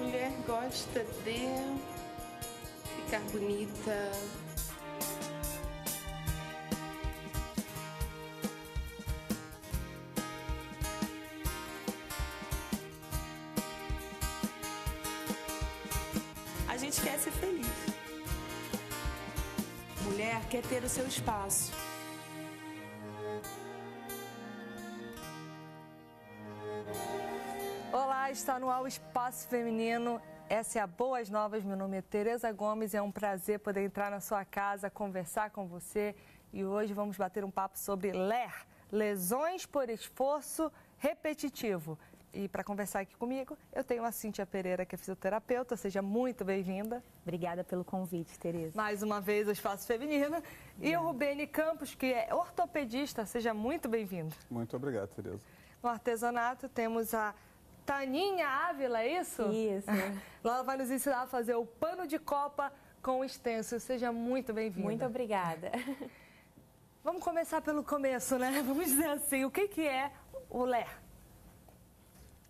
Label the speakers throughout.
Speaker 1: mulher gosta de ficar bonita. A gente quer ser feliz.
Speaker 2: Mulher quer ter o seu espaço.
Speaker 3: Olá, está no ar o Espaço Feminino. Essa é a Boas Novas. Meu nome é Tereza Gomes. É um prazer poder entrar na sua casa, conversar com você. E hoje vamos bater um papo sobre LER, lesões por esforço repetitivo. E para conversar aqui comigo, eu tenho a Cíntia Pereira, que é fisioterapeuta. Seja muito bem-vinda.
Speaker 4: Obrigada pelo convite, Tereza.
Speaker 3: Mais uma vez, o Espaço Feminino. E o Rubene Campos, que é ortopedista. Seja muito bem-vindo.
Speaker 5: Muito obrigado, Tereza.
Speaker 3: No artesanato, temos a Taninha Ávila, é isso?
Speaker 4: Isso.
Speaker 3: Ela vai nos ensinar a fazer o pano de copa com extenso. Seja muito bem-vinda.
Speaker 4: Muito obrigada.
Speaker 3: Vamos começar pelo começo, né? Vamos dizer assim, o que é o LER?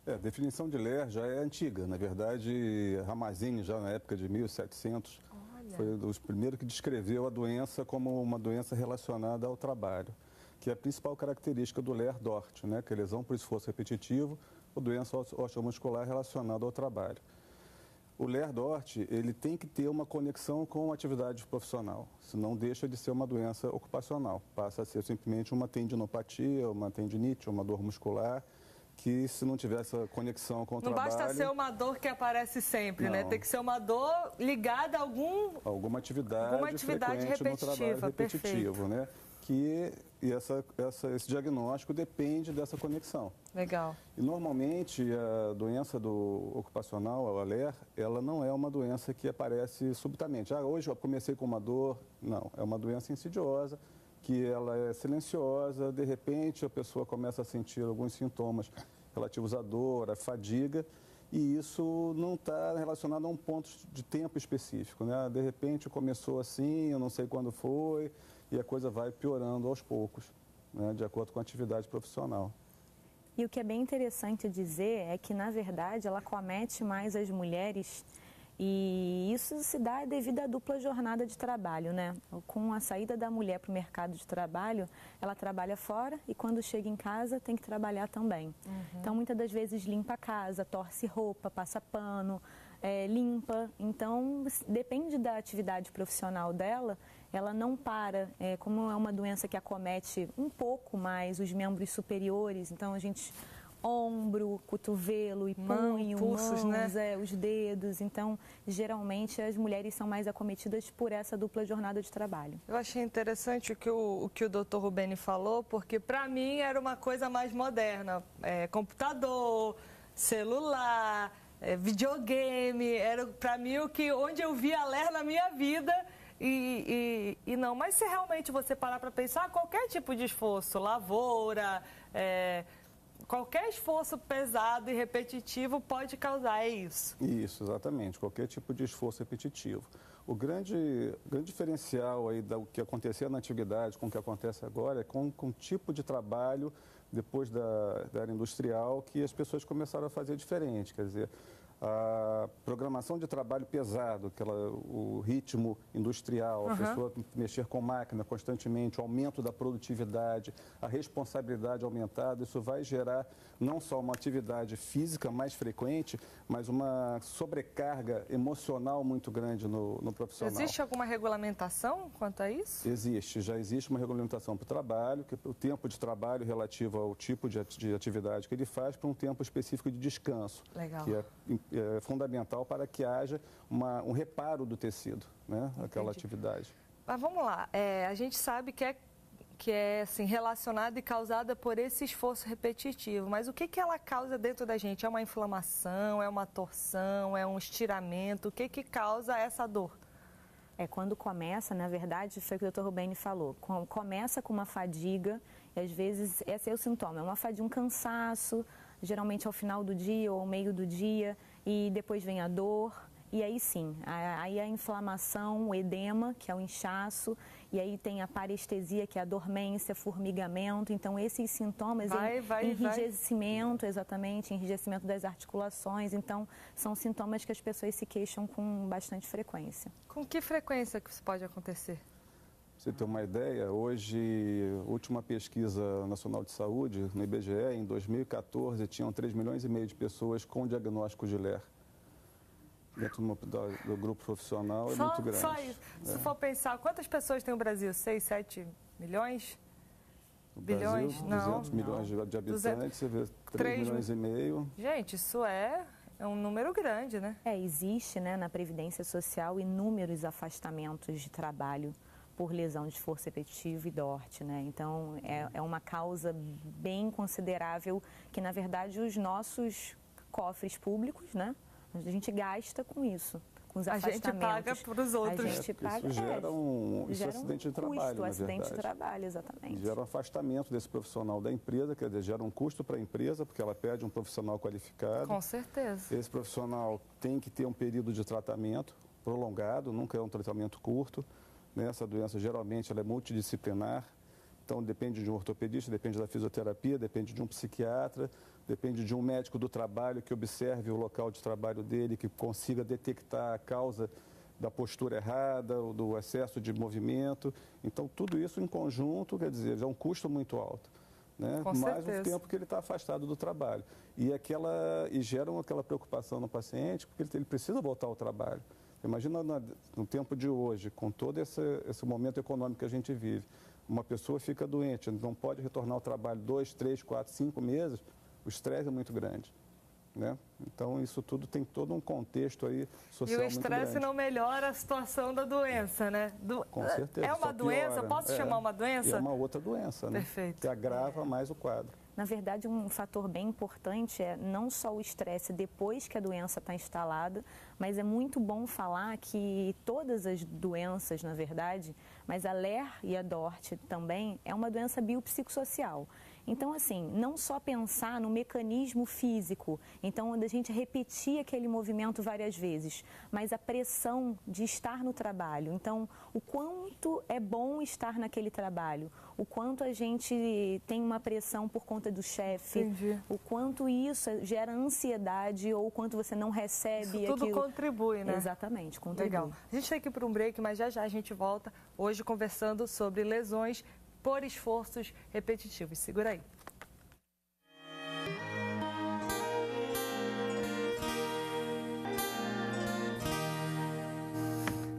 Speaker 5: A definição de LER já é antiga. Na verdade, Ramazzini, já na época de 1700, foi um dos primeiros que descreveu a doença como uma doença relacionada ao trabalho, que é a principal característica do LER-DORT, né? Que é lesão por esforço repetitivo ou doença osteomuscular relacionada ao trabalho. O LER-DORT, ele tem que ter uma conexão com a atividade profissional, senão deixa de ser uma doença ocupacional, passa a ser simplesmente uma tendinopatia, uma tendinite, uma dor muscular, que se não tiver essa conexão com o trabalho...
Speaker 3: Não basta ser uma dor que aparece sempre, né? Tem que ser uma dor ligada a alguma atividade
Speaker 5: frequente no trabalho repetitivo, né? Esse diagnóstico depende dessa conexão.
Speaker 3: Legal.
Speaker 5: E normalmente a doença ocupacional, a LER, ela não é uma doença que aparece subitamente. Hoje eu comecei com uma dor. Não, é uma doença insidiosa, que ela é silenciosa, de repente a pessoa começa a sentir alguns sintomas relativos à dor, à fadiga, e isso não está relacionado a um ponto de tempo específico, né? De repente começou assim, eu não sei quando foi, e a coisa vai piorando aos poucos, né? De acordo com a atividade profissional.
Speaker 4: E o que é bem interessante dizer é que, na verdade, ela comete mais as mulheres, e isso se dá devido à dupla jornada de trabalho, né? Com a saída da mulher para o mercado de trabalho, ela trabalha fora e quando chega em casa tem que trabalhar também. Então, muitas das vezes limpa a casa, torce roupa, passa pano, limpa. Então, depende da atividade profissional dela, ela não para. Como é uma doença que acomete um pouco mais os membros superiores, então a gente... ombro, cotovelo e punho,
Speaker 3: pulsos,
Speaker 4: mãos,
Speaker 3: né?
Speaker 4: Os dedos. Então, geralmente, as mulheres são mais acometidas por essa dupla jornada de trabalho.
Speaker 3: Eu achei interessante o que o Dr. Rubene falou, porque para mim era uma coisa mais moderna. Computador, celular, videogame, era para mim onde eu via LER na minha vida. E não, mas se realmente você parar para pensar, qualquer tipo de esforço, lavoura, qualquer esforço pesado e repetitivo pode causar isso.
Speaker 5: Isso, exatamente. Qualquer tipo de esforço repetitivo. O grande diferencial aí do que acontecia na antiguidade com o que acontece agora é com o tipo de trabalho, depois da era industrial, que as pessoas começaram a fazer diferente. Quer dizer, a programação de trabalho pesado, o ritmo industrial, a pessoa mexer com máquina constantemente, o aumento da produtividade, a responsabilidade aumentada, isso vai gerar não só uma atividade física mais frequente, mas uma sobrecarga emocional muito grande no profissional.
Speaker 3: Existe alguma regulamentação quanto a isso?
Speaker 5: Já existe uma regulamentação para o trabalho, que o tempo de trabalho relativo ao tipo de atividade que ele faz para um tempo específico de descanso.
Speaker 3: Legal.
Speaker 5: Que é fundamental para que haja um reparo do tecido, né? Aquela atividade.
Speaker 3: Mas vamos lá, a gente sabe que é assim, relacionada e causada por esse esforço repetitivo, mas o que ela causa dentro da gente? É uma inflamação, é uma torção, é um estiramento? O que causa essa dor?
Speaker 4: Quando começa, na verdade, foi o que o Dr. Rubene falou, começa com uma fadiga, e às vezes esse é o sintoma, é uma fadiga, um cansaço, geralmente ao final do dia ou ao meio do dia, e depois vem a dor, E aí sim, aí a inflamação, o edema, que é o inchaço, e aí tem a parestesia, que é a dormência, formigamento. Então, esses sintomas, enrijecimento, exatamente, enrijecimento das articulações. Então, são sintomas que as pessoas se queixam com bastante frequência.
Speaker 3: Com que frequência que isso pode acontecer?
Speaker 5: Pra você ter uma ideia, hoje, última pesquisa nacional de saúde, no IBGE, em 2014, tinham 3,5 milhões de pessoas com diagnóstico de LER. Dentro do grupo profissional é muito grande.
Speaker 3: Só isso. Se for pensar, quantas pessoas tem o Brasil? 6, 7 milhões? Bilhões?
Speaker 5: Brasil, 200 milhões de habitantes, você vê 3,5 milhões.
Speaker 3: Gente, isso é um número grande, né?
Speaker 4: Existe, né, na Previdência Social inúmeros afastamentos de trabalho por lesão de esforço repetitivo e DORT, né? Então, é uma causa bem considerável que, na verdade, os nossos cofres públicos, né? A gente gasta com isso, com os afastamentos.
Speaker 3: A gente paga para os outros.
Speaker 4: A gente paga,
Speaker 5: isso gera um acidente de trabalho,
Speaker 4: custo,
Speaker 5: na
Speaker 4: acidente
Speaker 5: verdade.
Speaker 4: de trabalho, exatamente.
Speaker 5: Gera um afastamento desse profissional da empresa, quer dizer, gera um custo para a empresa, porque ela pede um profissional qualificado.
Speaker 3: Com certeza.
Speaker 5: Esse profissional tem que ter um período de tratamento prolongado, nunca é um tratamento curto. Essa doença, geralmente, ela é multidisciplinar. Então, depende de um ortopedista, depende da fisioterapia, depende de um psiquiatra, depende de um médico do trabalho que observe o local de trabalho dele, que consiga detectar a causa da postura errada, ou do excesso de movimento. Então, tudo isso em conjunto, quer dizer, é um custo muito alto. Né? Mais o tempo que ele está afastado do trabalho. E gera aquela preocupação no paciente, porque ele precisa voltar ao trabalho. Imagina no tempo de hoje, com todo esse momento econômico que a gente vive, uma pessoa fica doente, não pode retornar ao trabalho 2, 3, 4, 5 meses, o estresse é muito grande. Né? Então, isso tudo tem todo um contexto aí social muito grande.
Speaker 3: E o estresse não melhora a situação da doença, né?
Speaker 5: Com certeza.
Speaker 3: É uma doença? Posso chamar uma doença?
Speaker 5: É uma outra doença, né?
Speaker 3: Perfeito.
Speaker 5: Que agrava mais o quadro.
Speaker 4: Na verdade, um fator bem importante é não só o estresse depois que a doença está instalada, mas é muito bom falar que todas as doenças, na verdade, mas a LER e a DORT também, é uma doença biopsicossocial. Então, assim, não só pensar no mecanismo físico, então, onde a gente repetir aquele movimento várias vezes, mas a pressão de estar no trabalho. Então, o quanto é bom estar naquele trabalho, o quanto a gente tem uma pressão por conta do chefe, o quanto isso gera ansiedade ou o quanto você não recebe
Speaker 3: isso tudo
Speaker 4: aquilo.
Speaker 3: Contribui, né?
Speaker 4: Exatamente, contribui.
Speaker 3: Legal. A gente tem que ir para um break, mas já a gente volta hoje conversando sobre lesões por esforços repetitivos. Segura aí.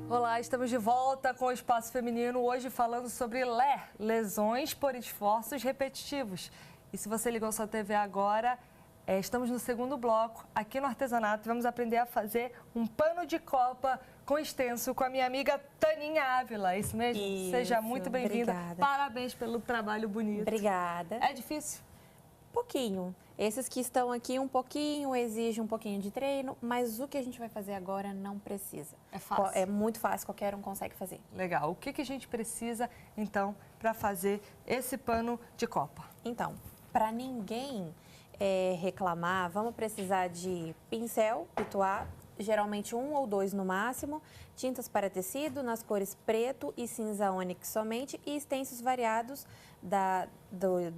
Speaker 3: Olá, estamos de volta com o Espaço Feminino, hoje falando sobre LER, lesões por esforços repetitivos. E se você ligou sua TV agora, estamos no segundo bloco, aqui no artesanato, vamos aprender a fazer um pano de copa com extenso com a minha amiga Taninha Ávila, é isso mesmo?
Speaker 6: Isso,
Speaker 3: seja muito bem-vinda. Parabéns pelo trabalho bonito.
Speaker 6: Obrigada.
Speaker 3: É difícil?
Speaker 6: Pouquinho. Esses que estão aqui um pouquinho, exige um pouquinho de treino, mas o que a gente vai fazer agora não precisa.
Speaker 3: É fácil?
Speaker 6: É muito fácil, qualquer um consegue fazer.
Speaker 3: Legal. O que a gente precisa, então, para fazer esse pano de copa?
Speaker 6: Então, para ninguém reclamar, vamos precisar de pincel, pituá, geralmente 1 ou 2 no máximo, tintas para tecido nas cores preto e cinza ônix somente e extensos variados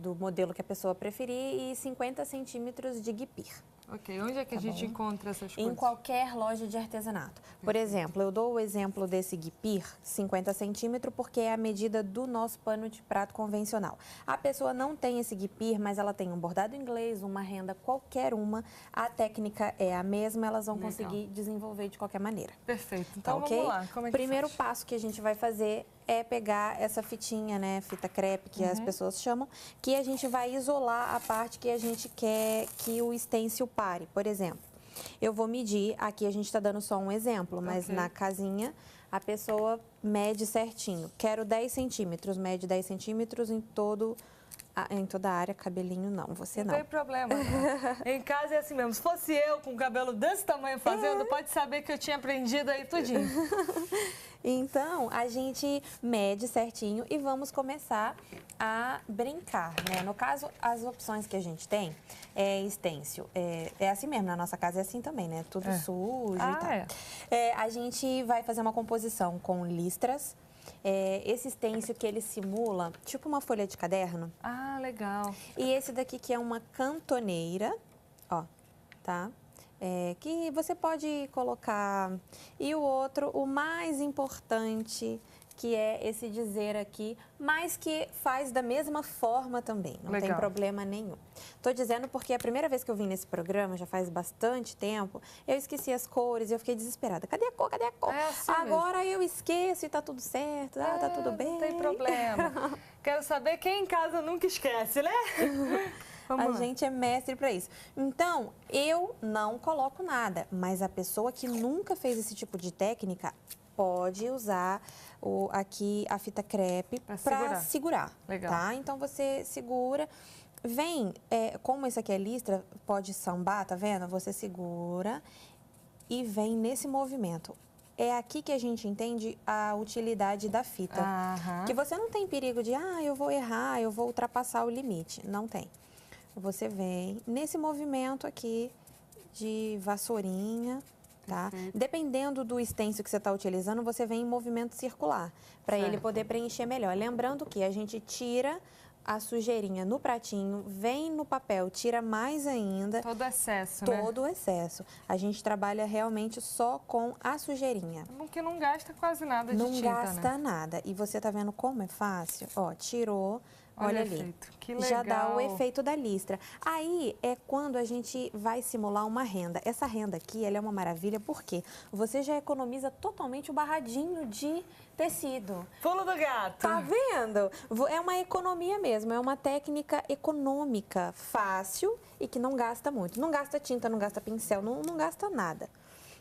Speaker 6: do modelo que a pessoa preferir e 50 centímetros de guipir.
Speaker 3: Ok, onde é que a gente encontra essas coisas?
Speaker 6: Em qualquer loja de artesanato. Por exemplo, eu dou o exemplo desse guipir, 50 centímetros, porque é a medida do nosso pano de prato convencional. A pessoa não tem esse guipir, mas ela tem um bordado inglês, uma renda, qualquer uma, a técnica é a mesma, elas vão conseguir desenvolver de qualquer maneira.
Speaker 3: Perfeito. Então,
Speaker 6: okay?
Speaker 3: vamos lá. Como é que
Speaker 6: Primeiro
Speaker 3: faz?
Speaker 6: passo que a gente vai fazer é pegar essa fitinha, né, fita crepe, que as pessoas chamam, que a gente vai isolar a parte que a gente quer que o stencil pare. Por exemplo, eu vou medir, aqui a gente está dando só um exemplo, mas na casinha a pessoa mede certinho. Quero 10 centímetros, mede 10 centímetros em toda a área, cabelinho não, você não.
Speaker 3: Não tem problema. Em casa é assim mesmo. Se fosse eu com o cabelo desse tamanho fazendo, pode saber que eu tinha aprendido aí tudinho.
Speaker 6: Então, a gente mede certinho e vamos começar a brincar, né? No caso, as opções que a gente tem é stencil. É assim mesmo, na nossa casa é assim também, né? Tudo sujo e tal. A gente vai fazer uma composição com listras. Esse stencil que ele simula, tipo uma folha de caderno.
Speaker 3: Ah, legal.
Speaker 6: E esse daqui que é uma cantoneira, ó, tá? Que você pode colocar. E o outro, o mais importante, que é esse dizer aqui, mas que faz da mesma forma também, não tem problema nenhum. Estou dizendo porque a primeira vez que eu vim nesse programa, já faz bastante tempo, eu esqueci as cores e eu fiquei desesperada. Cadê a cor? Cadê a cor?
Speaker 3: Assim
Speaker 6: Agora
Speaker 3: mesmo.
Speaker 6: eu esqueço e tá tudo certo, tá tudo bem.
Speaker 3: Não tem problema. Quero saber quem em casa nunca esquece, né?
Speaker 6: A gente é mestre para isso. Então, eu não coloco nada, mas a pessoa que nunca fez esse tipo de técnica pode usar aqui a fita crepe para segurar.
Speaker 3: Legal.
Speaker 6: Tá? Então, você segura. Vem, como isso aqui é listra, pode sambar, tá vendo? Você segura e vem nesse movimento. É aqui que a gente entende a utilidade da fita. Que você não tem perigo de, eu vou errar, eu vou ultrapassar o limite. Não tem. Você vem nesse movimento aqui de vassourinha, tá? Dependendo do stencil que você está utilizando, você vem em movimento circular, para ele poder preencher melhor. Lembrando que a gente tira a sujeirinha no pratinho, vem no papel, tira mais ainda.
Speaker 3: Todo excesso, né?
Speaker 6: Todo o excesso. A gente trabalha realmente só com a sujeirinha.
Speaker 3: Porque não gasta quase nada de tinta,
Speaker 6: né? Não gasta nada. E você tá vendo como é fácil? Ó, tirou. Olha ali,
Speaker 3: efeito. Que legal.
Speaker 6: Já dá o efeito da listra. Aí é quando a gente vai simular uma renda. Essa renda aqui, ela é uma maravilha porque você já economiza totalmente o barradinho de tecido.
Speaker 3: Pulo do gato.
Speaker 6: Tá vendo? É uma economia mesmo, é uma técnica econômica, fácil e que não gasta muito. Não gasta tinta, não gasta pincel, não gasta nada.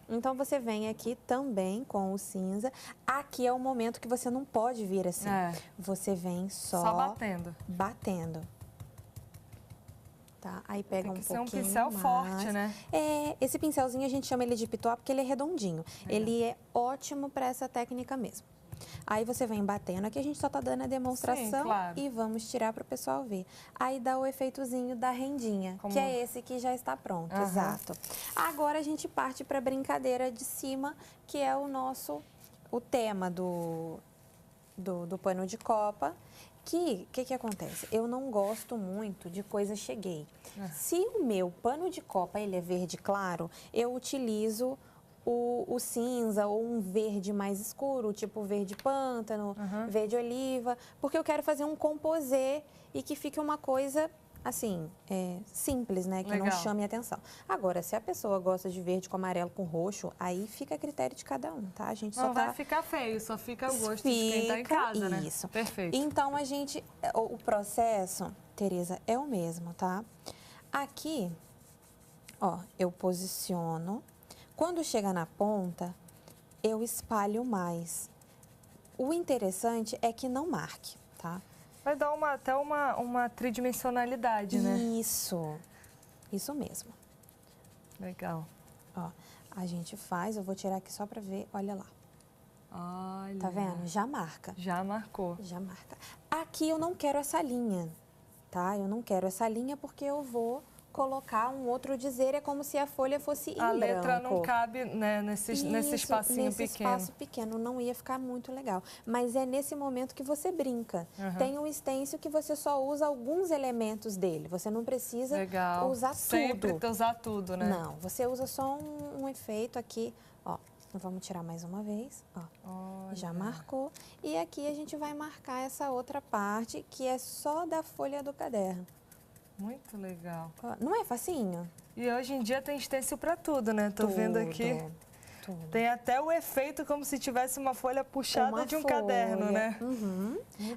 Speaker 6: Então, você vem aqui também com o cinza. Aqui é o momento que você não pode vir assim. Você vem só
Speaker 3: batendo.
Speaker 6: Batendo. Tá? Aí pega um pouquinho mais.
Speaker 3: Tem que ser um pincel forte, né?
Speaker 6: Esse pincelzinho a gente chama ele de pitó porque ele é redondinho. Ele é ótimo para essa técnica mesmo. Aí você vem batendo, aqui a gente só tá dando a demonstração.
Speaker 3: Sim, claro.
Speaker 6: E vamos tirar para o pessoal ver. Aí dá o efeitozinho da rendinha, que é esse que já está pronto, exato. Agora a gente parte para a brincadeira de cima, que é o tema do pano de copa. O que acontece? Eu não gosto muito de coisa cheguei. Se o meu pano de copa ele é verde claro, eu utilizo o cinza ou um verde mais escuro, tipo verde pântano, verde oliva, porque eu quero fazer um composê e que fique uma coisa, assim, simples, né? Que não chame atenção. Agora, se a pessoa gosta de verde com amarelo com roxo, aí fica a critério de cada um, tá? A gente
Speaker 3: não vai ficar feio, só fica o gosto de quem tá em casa, né?
Speaker 6: Isso.
Speaker 3: Perfeito.
Speaker 6: Então, o processo, Tereza, é o mesmo, tá? Aqui, ó, eu posiciono. Quando chega na ponta, eu espalho mais. O interessante é que não marque, tá?
Speaker 3: Vai dar até uma tridimensionalidade, né?
Speaker 6: Isso mesmo.
Speaker 3: Legal.
Speaker 6: Ó, a gente faz, eu vou tirar aqui só pra ver, olha lá.
Speaker 3: Olha.
Speaker 6: Tá vendo? Já marca.
Speaker 3: Já marcou.
Speaker 6: Já marca. Aqui eu não quero essa linha, tá? Eu não quero essa linha porque eu vou colocar um outro dizer, é como se a folha fosse em branco.
Speaker 3: A letra não cabe, né, nesse espacinho
Speaker 6: nesse
Speaker 3: pequeno.
Speaker 6: Espaço pequeno, não ia ficar muito legal. Mas é nesse momento que você brinca. Tem um stencil que você só usa alguns elementos dele. Você não precisa usar tudo.
Speaker 3: Sempre usar tudo, né?
Speaker 6: Não, você usa só um efeito aqui, ó. Vamos tirar mais uma vez, ó. Já marcou. E aqui a gente vai marcar essa outra parte que é só da folha do caderno.
Speaker 3: Muito legal.
Speaker 6: Não é facinho?
Speaker 3: E hoje em dia tem stencil para tudo, né? Tô vendo aqui.
Speaker 6: Tudo.
Speaker 3: Tem até o efeito como se tivesse uma folha puxada de um caderno, né?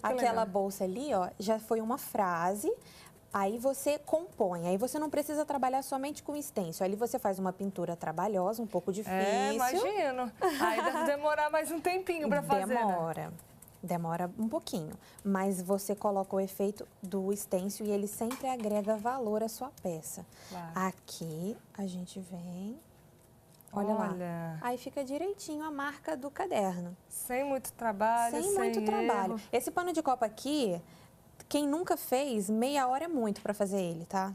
Speaker 6: Aquela bolsa ali, ó, já foi uma frase. Aí você compõe, aí você não precisa trabalhar somente com stencil. Ali você faz uma pintura trabalhosa, um pouco difícil.
Speaker 3: Imagino. Aí deve demorar mais um tempinho para fazer,
Speaker 6: né? Demora um pouquinho, mas você coloca o efeito do stencil e ele sempre agrega valor à sua peça. Aqui a gente vem Olha lá. Aí fica direitinho a marca do caderno.
Speaker 3: Sem muito trabalho,
Speaker 6: Sem muito trabalho.
Speaker 3: erro.
Speaker 6: Esse pano de copa aqui, quem nunca fez, meia hora é muito para fazer ele, tá?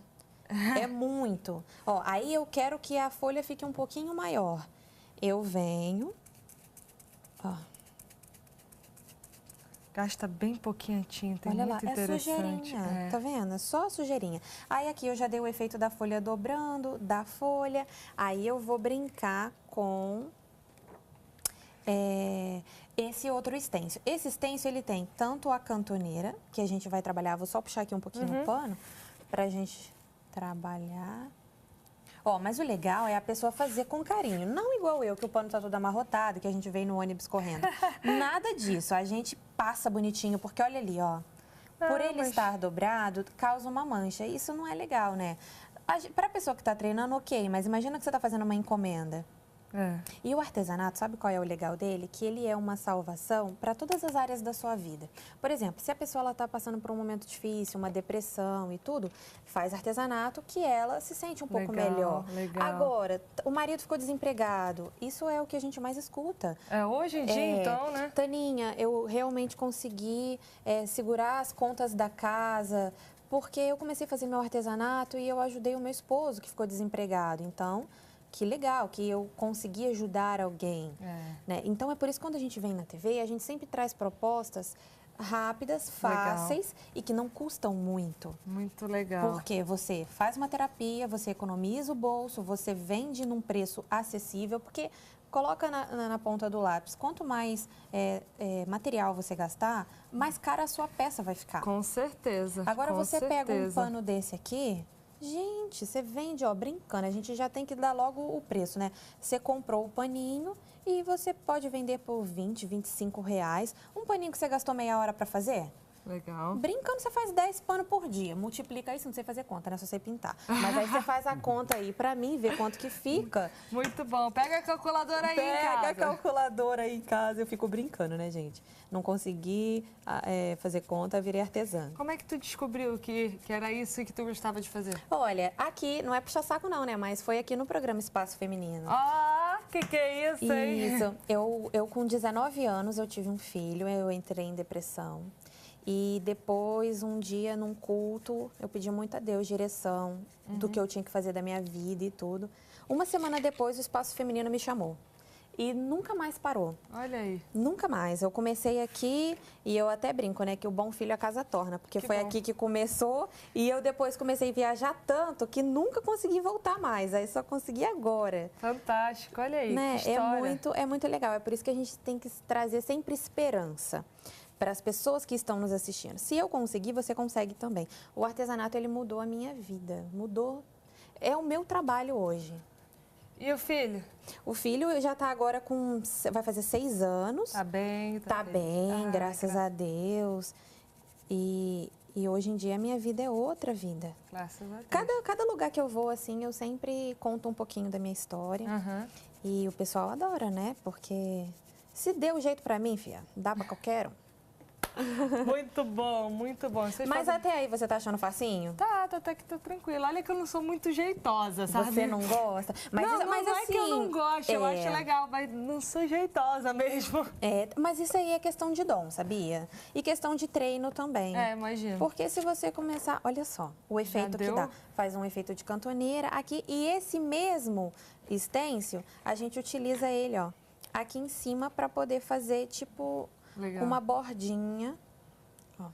Speaker 6: É muito. Ó, aí eu quero que a folha fique um pouquinho maior. Eu venho, ó.
Speaker 3: Gasta bem pouquinha tinta,
Speaker 6: Olha lá,
Speaker 3: muito
Speaker 6: é
Speaker 3: interessante.
Speaker 6: sujeirinha, tá vendo? É só sujeirinha. Aí aqui eu já dei o efeito da folha dobrando, da folha. Aí eu vou brincar com esse outro stencil. Esse stencil, ele tem tanto a cantoneira, que a gente vai trabalhar, vou só puxar aqui um pouquinho o pano, pra gente trabalhar. Ó, mas o legal é a pessoa fazer com carinho. Não igual eu, que o pano tá todo amarrotado, que a gente veio no ônibus correndo. Nada disso. A gente passa bonitinho, porque olha ali, ó. Por ele estar dobrado, causa uma mancha. Isso não é legal, né? Pra pessoa que tá treinando, ok. Mas imagina que você tá fazendo uma encomenda. E o artesanato, sabe qual é o legal dele? Que ele é uma salvação para todas as áreas da sua vida. Por exemplo, se a pessoa está passando por um momento difícil, uma depressão e tudo, faz artesanato que ela se sente um pouco melhor.
Speaker 3: Legal.
Speaker 6: Agora, o marido ficou desempregado. Isso é o que a gente mais escuta.
Speaker 3: Hoje em dia, então, né?
Speaker 6: Taninha, eu realmente consegui segurar as contas da casa, porque eu comecei a fazer meu artesanato e eu ajudei o meu esposo que ficou desempregado. Então, que legal, que eu consegui ajudar alguém. Né? Então, é por isso que quando a gente vem na TV, a gente sempre traz propostas rápidas, fáceis e que não custam muito.
Speaker 3: Muito legal.
Speaker 6: Porque você faz uma terapia, você economiza o bolso, você vende num preço acessível, porque coloca na ponta do lápis, quanto mais material você gastar, mais cara a sua peça vai ficar.
Speaker 3: Com certeza.
Speaker 6: Agora você pega um pano desse aqui... Gente, você vende, ó, brincando, a gente já tem que dar logo o preço, né? Você comprou o paninho e você pode vender por 20, 25 reais. Um paninho que você gastou meia hora para fazer?
Speaker 3: Legal.
Speaker 6: Brincando, você faz 10 panos por dia. Multiplica isso, não sei fazer conta, né? Só sei pintar. Mas aí você faz a conta aí pra mim, ver quanto que fica.
Speaker 3: Muito bom. Pega a calculadora aí em casa.
Speaker 6: Pega a calculadora aí em casa. Eu fico brincando, né, gente? Não consegui fazer conta, virei artesã.
Speaker 3: Como é que tu descobriu que era isso que tu gostava de fazer?
Speaker 6: Olha, aqui, não é puxar saco não, né? Mas foi aqui no programa Espaço Feminino.
Speaker 3: Que é isso, hein?
Speaker 6: Isso. Eu com 19 anos, eu tive um filho, eu entrei em depressão. E depois, um dia, num culto, eu pedi muito a Deus direção do que eu tinha que fazer da minha vida e tudo. Uma semana depois, o Espaço Feminino me chamou. E nunca mais parou.
Speaker 3: Olha aí.
Speaker 6: Nunca mais. Eu comecei aqui e eu até brinco, né? Que o bom filho a casa torna. Porque foi aqui que começou e eu depois comecei a viajar tanto que nunca consegui voltar mais. Aí só consegui agora.
Speaker 3: Fantástico. Olha aí,
Speaker 6: né?
Speaker 3: que história.
Speaker 6: É muito legal. É por isso que a gente tem que trazer sempre esperança para as pessoas que estão nos assistindo. Se eu conseguir, você consegue também. O artesanato, ele mudou a minha vida. Mudou. É o meu trabalho hoje.
Speaker 3: E o filho?
Speaker 6: O filho já está agora vai fazer 6 anos.
Speaker 3: Tá bem,
Speaker 6: Tá bem, graças a Deus. E hoje em dia a minha vida é outra vida.
Speaker 3: Graças a Deus.
Speaker 6: Cada lugar que eu vou, assim, eu sempre conto um pouquinho da minha história. E o pessoal adora, né? Porque se deu jeito pra mim, filha, dá pra qualquer um.
Speaker 3: Muito bom, muito bom.
Speaker 6: Mas até aí você tá achando facinho?
Speaker 3: Tá, até que tô tranquila. Olha que eu não sou muito jeitosa, sabe?
Speaker 6: Você não gosta? Mas
Speaker 3: não
Speaker 6: assim,
Speaker 3: é que eu não gosto, eu acho legal, mas não sou jeitosa mesmo.
Speaker 6: Mas isso aí é questão de dom, sabia? E questão de treino também.
Speaker 3: Imagino.
Speaker 6: Porque se você começar, olha só, o efeito que dá. Faz um efeito de cantoneira aqui. E esse mesmo stencil, a gente utiliza ele, ó, aqui em cima para poder fazer, tipo...
Speaker 3: Legal.
Speaker 6: Uma bordinha, ó.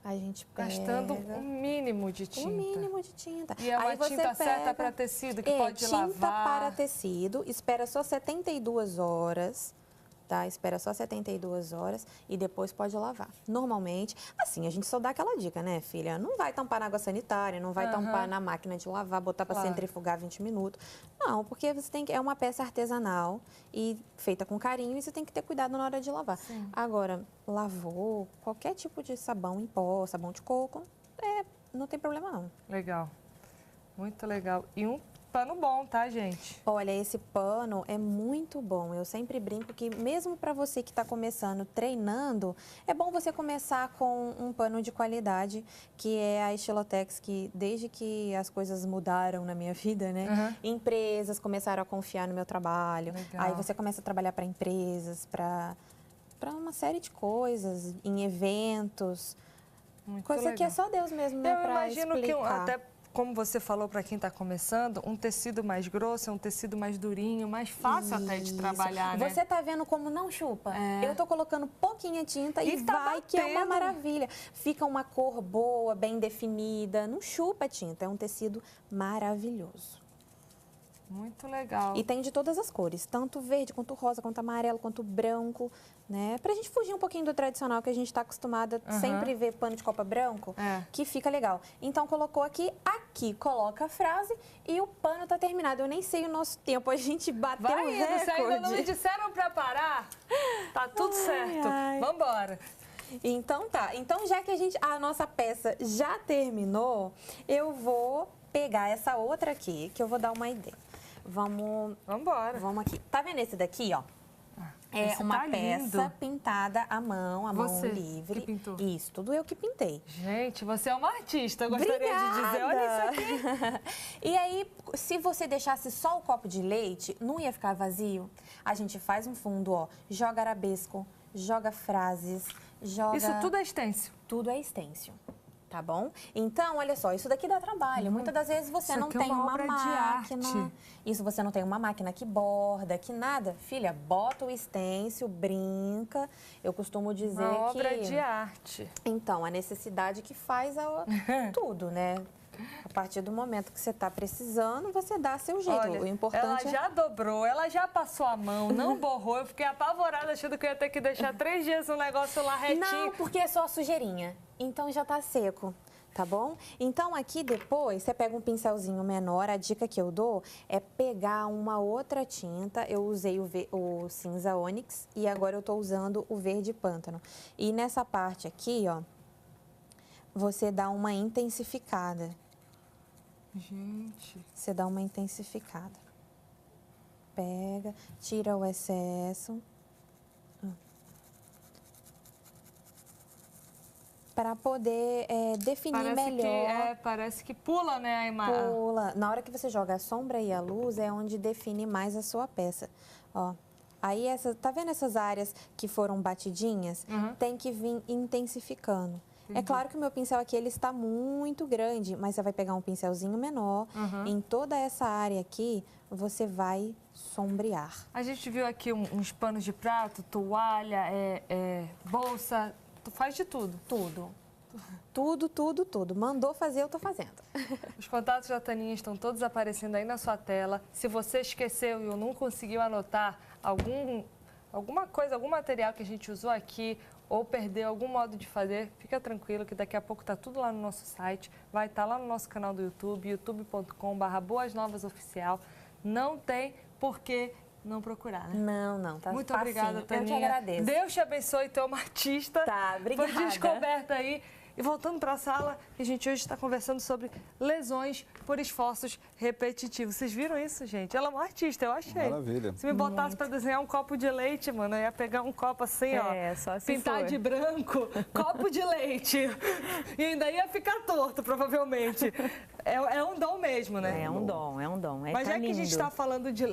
Speaker 6: A gente pega...
Speaker 3: Gastando um mínimo de tinta.
Speaker 6: Um mínimo de tinta.
Speaker 3: E é uma tinta certa para tecido que pode lavar.
Speaker 6: Tinta para tecido, espera só 72 horas, tá? Espera só 72 horas e depois pode lavar. Normalmente, assim, a gente só dá aquela dica, né, filha? Não vai tampar na água sanitária, não vai tampar na máquina de lavar, botar para centrifugar 20 minutos. Não, porque você tem que... É uma peça artesanal e feita com carinho e você tem que ter cuidado na hora de lavar.
Speaker 3: Sim.
Speaker 6: Agora, lavou, qualquer tipo de sabão em pó, sabão de coco, não tem problema não.
Speaker 3: Legal. Muito legal. E um pano bom, tá, gente?
Speaker 6: Olha, esse pano é muito bom. Eu sempre brinco que mesmo para você que está começando, treinando, é bom você começar com um pano de qualidade, que é a Estilotex, que desde que as coisas mudaram na minha vida, né? Empresas começaram a confiar no meu trabalho.
Speaker 3: Legal.
Speaker 6: Aí você começa a trabalhar para empresas, para uma série de coisas, em eventos.
Speaker 3: Muito
Speaker 6: Coisa
Speaker 3: legal.
Speaker 6: que é só Deus mesmo, né?
Speaker 3: Eu imagino que,
Speaker 6: explicar.
Speaker 3: até como você falou para quem está começando, um tecido mais grosso é um tecido mais durinho, mais fácil até de
Speaker 6: Isso.
Speaker 3: trabalhar, né?
Speaker 6: Você tá vendo como não chupa?
Speaker 3: É.
Speaker 6: Eu tô colocando pouquinha tinta e
Speaker 3: tá
Speaker 6: vai que é uma
Speaker 3: batendo.
Speaker 6: maravilha. Fica uma cor boa, bem definida. Não chupa a tinta, é um tecido maravilhoso.
Speaker 3: Muito legal.
Speaker 6: E tem de todas as cores, tanto verde, quanto rosa, quanto amarelo, quanto branco, né? Pra gente fugir um pouquinho do tradicional que a gente tá acostumada a sempre ver pano de copa branco, que fica legal. Então colocou aqui coloca a frase e o pano tá terminado. Eu nem sei o nosso tempo, a gente bateu
Speaker 3: Vai
Speaker 6: o
Speaker 3: indo, se ainda não me
Speaker 6: recorde.
Speaker 3: disseram para parar, tá tudo certo.
Speaker 6: ai.
Speaker 3: Vambora.
Speaker 6: Então tá, então já que a nossa peça já terminou, eu vou pegar essa outra aqui, que eu vou dar uma ideia.
Speaker 3: Vambora.
Speaker 6: Vamos aqui. Tá vendo esse daqui, ó? É
Speaker 3: esse
Speaker 6: uma
Speaker 3: tá
Speaker 6: peça
Speaker 3: lindo.
Speaker 6: pintada à mão
Speaker 3: Você
Speaker 6: livre.
Speaker 3: que pintou?
Speaker 6: Isso, tudo eu que pintei.
Speaker 3: Gente, você é uma artista, eu gostaria de dizer. Olha isso aqui.
Speaker 6: E aí, se você deixasse só o copo de leite, não ia ficar vazio? A gente faz um fundo, ó, joga arabesco, joga frases, joga...
Speaker 3: Isso tudo é stencil.
Speaker 6: Tudo é stencil, tá bom? Então, olha só, isso daqui dá trabalho. Muitas das vezes você
Speaker 3: Isso
Speaker 6: não
Speaker 3: aqui é
Speaker 6: tem
Speaker 3: uma
Speaker 6: uma
Speaker 3: obra de
Speaker 6: máquina.
Speaker 3: arte.
Speaker 6: Isso, você não tem uma máquina que borda, que nada. Filha, bota o stencil, brinca. Eu costumo dizer
Speaker 3: Uma
Speaker 6: que...
Speaker 3: obra de arte.
Speaker 6: Então, a necessidade que faz tudo, né? A partir do momento que você está precisando, você dá seu jeito.
Speaker 3: Olha,
Speaker 6: o importante
Speaker 3: ela já dobrou, ela já passou a mão, não borrou. Eu fiquei apavorada achando que eu ia ter que deixar 3 dias o negócio lá retinho.
Speaker 6: Não, porque é só sujeirinha. Então já tá seco, tá bom? Então aqui depois você pega um pincelzinho menor. A dica que eu dou é pegar uma outra tinta. Eu usei o cinza ônix e agora eu tô usando o verde pântano. E nessa parte aqui, ó, você dá uma intensificada.
Speaker 3: Gente.
Speaker 6: Você dá uma intensificada. Pega, tira o excesso. Para poder definir melhor.
Speaker 3: Parece que pula, né, a imagem.
Speaker 6: Pula. Na hora que você joga a sombra e a luz, é onde define mais a sua peça. Ó. Aí, tá vendo essas áreas que foram batidinhas? Tem que vir intensificando. É claro que o meu pincel aqui ele está muito grande, mas você vai pegar um pincelzinho menor. Em toda essa área aqui, você vai sombrear.
Speaker 3: A gente viu aqui uns panos de prato, toalha, bolsa, tu faz de tudo.
Speaker 6: Tudo. Tudo, tudo, tudo. Mandou fazer, eu tô fazendo.
Speaker 3: Os contatos da Taninha estão todos aparecendo aí na sua tela. Se você esqueceu e não conseguiu anotar alguma coisa, algum material que a gente usou aqui, ou perdeu algum modo de fazer, fica tranquilo que daqui a pouco está tudo lá no nosso site, vai estar lá no nosso canal do YouTube, youtube.com/boasnovasoficial. Não tem por que não procurar, né?
Speaker 6: Não, tá
Speaker 3: Muito
Speaker 6: facinho.
Speaker 3: obrigada, Taninha.
Speaker 6: Eu te agradeço.
Speaker 3: Deus te abençoe, tu é uma artista.
Speaker 6: Tá, obrigada.
Speaker 3: Foi descoberta aí. E voltando para a sala, a gente hoje está conversando sobre lesões por esforços repetitivos. Vocês viram isso, gente? Ela é uma artista, eu achei.
Speaker 5: Maravilha.
Speaker 3: Se me botasse para desenhar um copo de leite, mano, eu ia pegar um copo assim, ó.
Speaker 4: Só se
Speaker 3: pintar
Speaker 4: for.
Speaker 3: de branco, copo de leite. E ainda ia ficar torto, provavelmente. É um dom mesmo, né?
Speaker 4: É um dom, é um dom.
Speaker 3: Mas já que a gente está falando de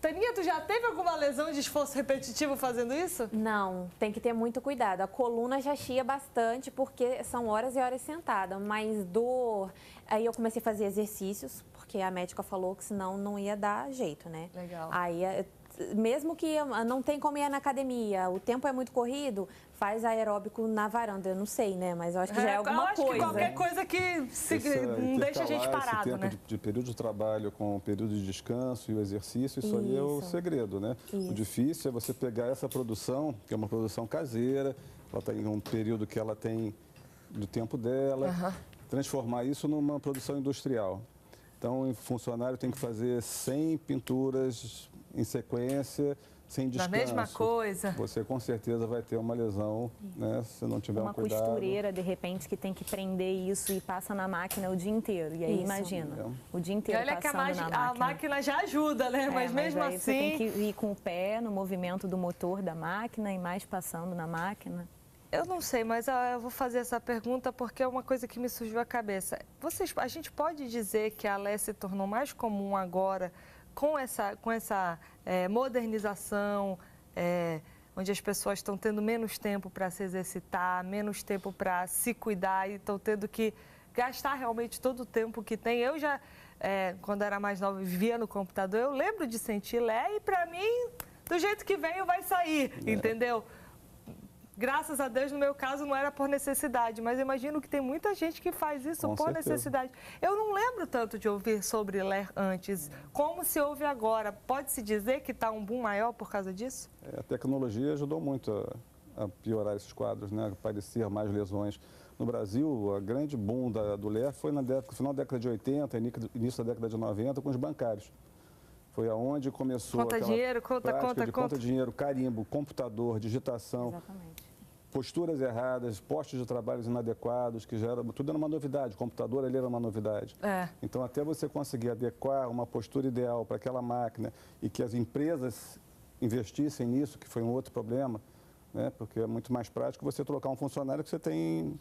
Speaker 3: Taninha, tu já teve alguma lesão de esforço repetitivo fazendo isso?
Speaker 6: Não, tem que ter muito cuidado. A coluna já chia bastante porque são horas e horas sentada, mas dor... Aí eu comecei a fazer exercícios, porque a médica falou que senão não ia dar jeito, né?
Speaker 3: Legal.
Speaker 6: Aí, mesmo que não tem como ir na academia, o tempo é muito corrido, faz aeróbico na varanda. Eu não sei, né? Mas eu acho que já é alguma
Speaker 3: eu acho
Speaker 6: coisa.
Speaker 3: Que qualquer coisa que não deixa a gente parado,
Speaker 5: esse tempo
Speaker 3: né?
Speaker 5: de período de trabalho com o período de descanso e o exercício, isso aí é o segredo, né?
Speaker 6: Isso.
Speaker 5: O difícil é você pegar essa produção, que é uma produção caseira, ela tem um período que ela tem do tempo dela, transformar isso numa produção industrial. Então, o funcionário tem que fazer 100 pinturas em sequência, sem descanso,
Speaker 3: Da mesma coisa.
Speaker 5: você com certeza vai ter uma lesão, né, se não tiver um cuidado.
Speaker 4: Uma costureira, de repente, que tem que prender isso e passa na máquina o dia inteiro. E aí, imagina, o dia inteiro
Speaker 3: Olha que
Speaker 4: a
Speaker 3: máquina já ajuda, né? Mas mesmo
Speaker 4: aí
Speaker 3: assim...
Speaker 4: você tem que ir com o pé no movimento do motor da máquina e mais passando na máquina.
Speaker 3: Eu não sei, mas eu vou fazer essa pergunta porque é uma coisa que me surgiu à cabeça. A gente pode dizer que a Lé se tornou mais comum agora com essa modernização, onde as pessoas estão tendo menos tempo para se exercitar, menos tempo para se cuidar e estão tendo que gastar realmente todo o tempo que tem. Eu já, quando era mais nova, vivia no computador, eu lembro de sentir Lé e para mim, do jeito que veio, vai sair, entendeu? Graças a Deus, no meu caso, não era por necessidade, mas eu imagino que tem muita gente que faz isso
Speaker 5: Com
Speaker 3: por
Speaker 5: certeza.
Speaker 3: necessidade. Eu não lembro tanto de ouvir sobre Lé antes, como se ouve agora. Pode-se dizer que está um boom maior por causa disso?
Speaker 5: A tecnologia ajudou muito a piorar esses quadros, né, aparecer mais lesões. No Brasil, a grande boom do Lé foi no final da década de 80, início da década de 90, com os bancários. Foi aonde começou
Speaker 3: Conta
Speaker 5: aquela
Speaker 3: dinheiro,
Speaker 5: conta dinheiro, carimbo, computador, digitação.
Speaker 4: Exatamente.
Speaker 5: Posturas erradas, postos de trabalhos inadequados, que já era, tudo era uma novidade, o computador ali era uma novidade. Então, até você conseguir adequar uma postura ideal para aquela máquina e que as empresas investissem nisso, que foi um outro problema, né? Porque é muito mais prático você trocar um funcionário que você tem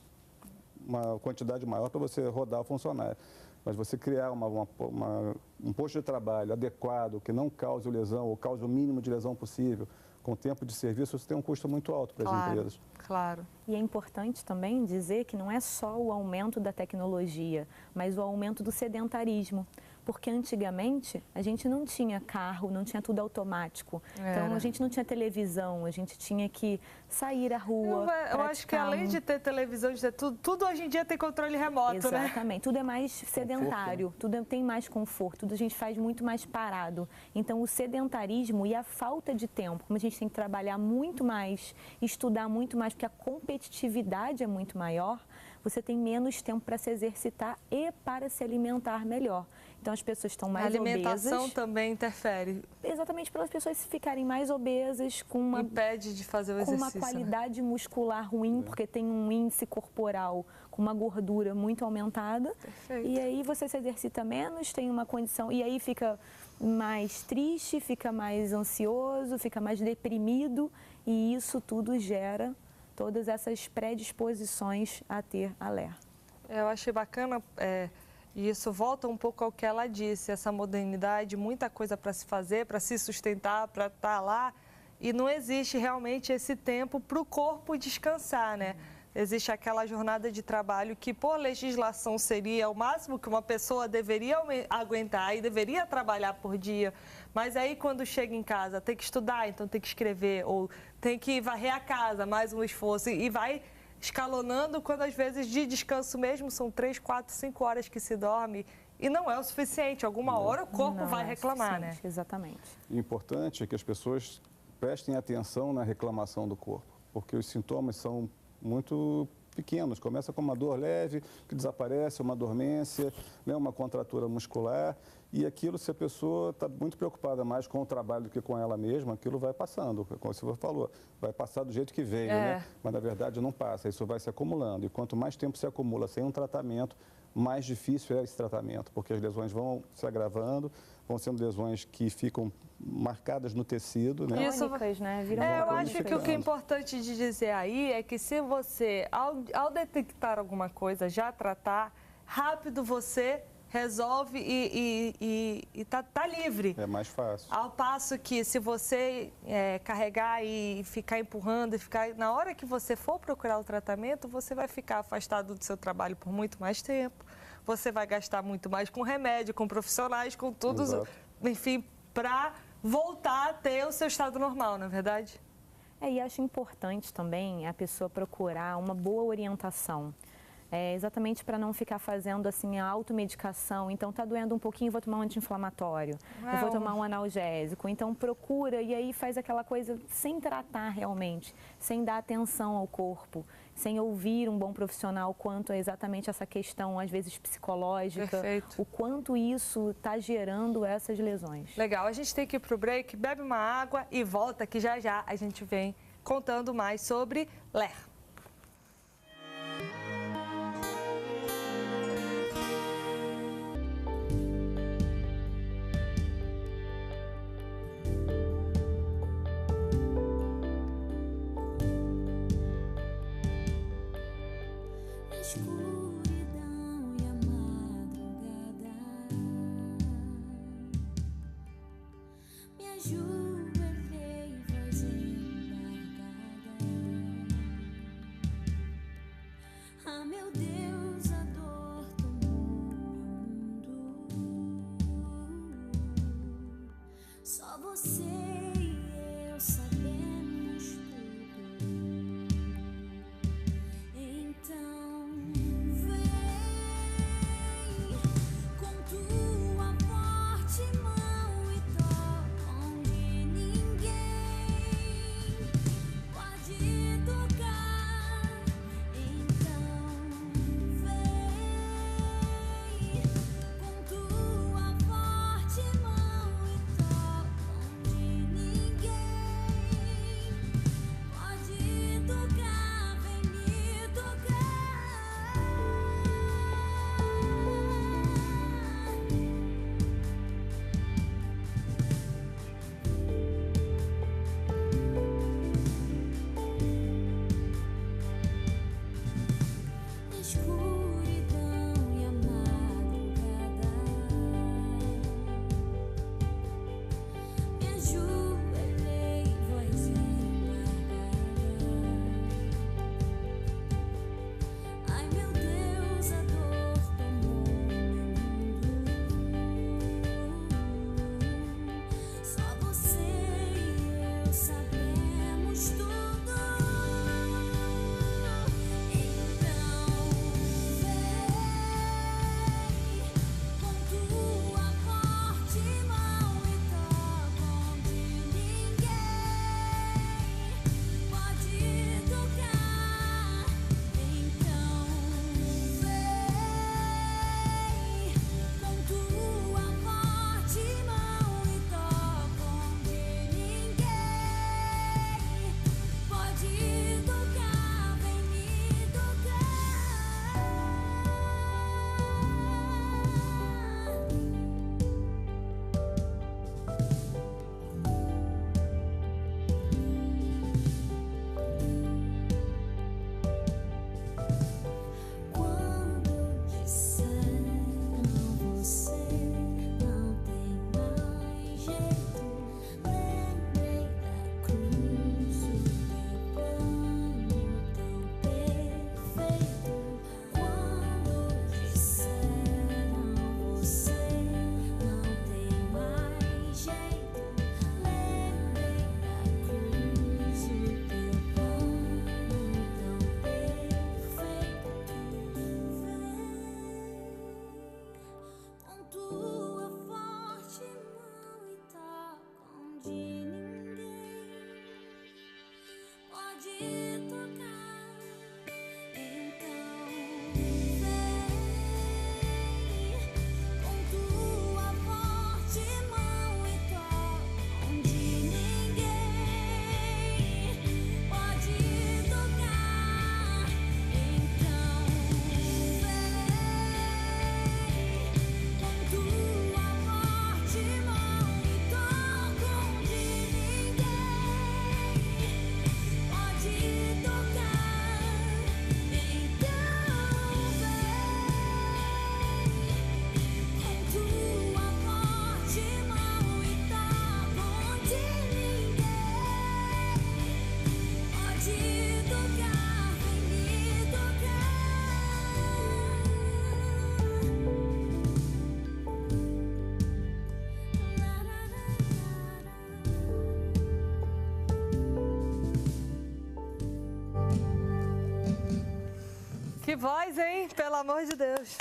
Speaker 5: uma quantidade maior para você rodar o funcionário. Mas você criar um posto de trabalho adequado, que não cause lesão ou cause o mínimo de lesão possível, com tempo de serviço, você tem um custo muito alto para as empresas.
Speaker 3: Claro.
Speaker 4: E é importante também dizer que não é só o aumento da tecnologia, mas o aumento do sedentarismo. Porque antigamente a gente não tinha carro, não tinha tudo automático. Então a gente não tinha televisão, a gente tinha que sair à rua.
Speaker 3: Eu acho que além de ter televisão, de ter tudo hoje em dia tem controle remoto, né?
Speaker 4: Exatamente, tudo é mais sedentário, tudo tem mais conforto, tudo a gente faz muito mais parado. Então o sedentarismo e a falta de tempo, como a gente tem que trabalhar muito mais, estudar muito mais, porque a competitividade é muito maior, você tem menos tempo para se exercitar e para se alimentar melhor. Então as pessoas estão mais obesas.
Speaker 3: A alimentação também interfere.
Speaker 4: Exatamente, para as pessoas ficarem mais obesas,
Speaker 3: impede de fazer o exercício,
Speaker 4: com uma qualidade muscular ruim, porque tem um índice corporal com uma gordura muito aumentada.
Speaker 3: Perfeito.
Speaker 4: E aí você se exercita menos, tem uma condição, e aí fica mais triste, fica mais ansioso, fica mais deprimido, e isso tudo gera todas essas predisposições a ter a Lé.
Speaker 3: Eu achei bacana, e isso volta um pouco ao que ela disse, essa modernidade, muita coisa para se fazer, para se sustentar, para estar lá, e não existe realmente esse tempo para o corpo descansar, né? Existe aquela jornada de trabalho que, por legislação, seria o máximo que uma pessoa deveria aguentar e deveria trabalhar por dia. Mas aí, quando chega em casa, tem que estudar, então tem que escrever, ou tem que varrer a casa, mais um esforço, e vai escalonando, quando às vezes de descanso mesmo são 3, 4, 5 horas que se dorme, e não é o suficiente. Alguma hora o corpo vai reclamar, né?
Speaker 4: Exatamente.
Speaker 5: O importante é que as pessoas prestem atenção na reclamação do corpo, porque os sintomas são muito pequenos. Começa com uma dor leve, que desaparece, uma dormência, né, uma contratura muscular. E aquilo, se a pessoa está muito preocupada mais com o trabalho do que com ela mesma, aquilo vai passando, como você falou, vai passar do jeito que veio, né? Mas na verdade não passa, isso vai se acumulando. E quanto mais tempo se acumula sem um tratamento, mais difícil é esse tratamento, porque as lesões vão se agravando, vão sendo lesões que ficam marcadas no tecido, né?
Speaker 4: Crônicas, né?
Speaker 3: Eu acho que o que é importante de dizer aí é que se você, ao detectar alguma coisa, já tratar, rápido você resolve e tá livre.
Speaker 5: É mais fácil.
Speaker 3: Ao passo que se você carregar e ficar empurrando, na hora que você for procurar o tratamento, você vai ficar afastado do seu trabalho por muito mais tempo, você vai gastar muito mais com remédio, com profissionais, com tudo, enfim, para voltar a ter o seu estado normal, não é verdade?
Speaker 4: E acho importante também a pessoa procurar uma boa orientação. exatamente para não ficar fazendo assim a automedicação. Então tá doendo um pouquinho, vou tomar um anti-inflamatório, eu vou tomar um analgésico. Então procura e aí faz aquela coisa sem tratar realmente, sem dar atenção ao corpo, sem ouvir um bom profissional quanto a exatamente essa questão, às vezes psicológica,
Speaker 3: Perfeito.
Speaker 4: o quanto isso está gerando essas lesões.
Speaker 3: Legal, a gente tem que ir pro break, bebe uma água e volta que já já a gente vem contando mais sobre LER.
Speaker 7: Escuridão e a madrugada me ajoelhei, voz embargada. Ah, meu Deus, a dor tomou meu mundo. Só você e eu sabemos tudo. Então onde
Speaker 3: Que voz, hein? Pelo amor de Deus.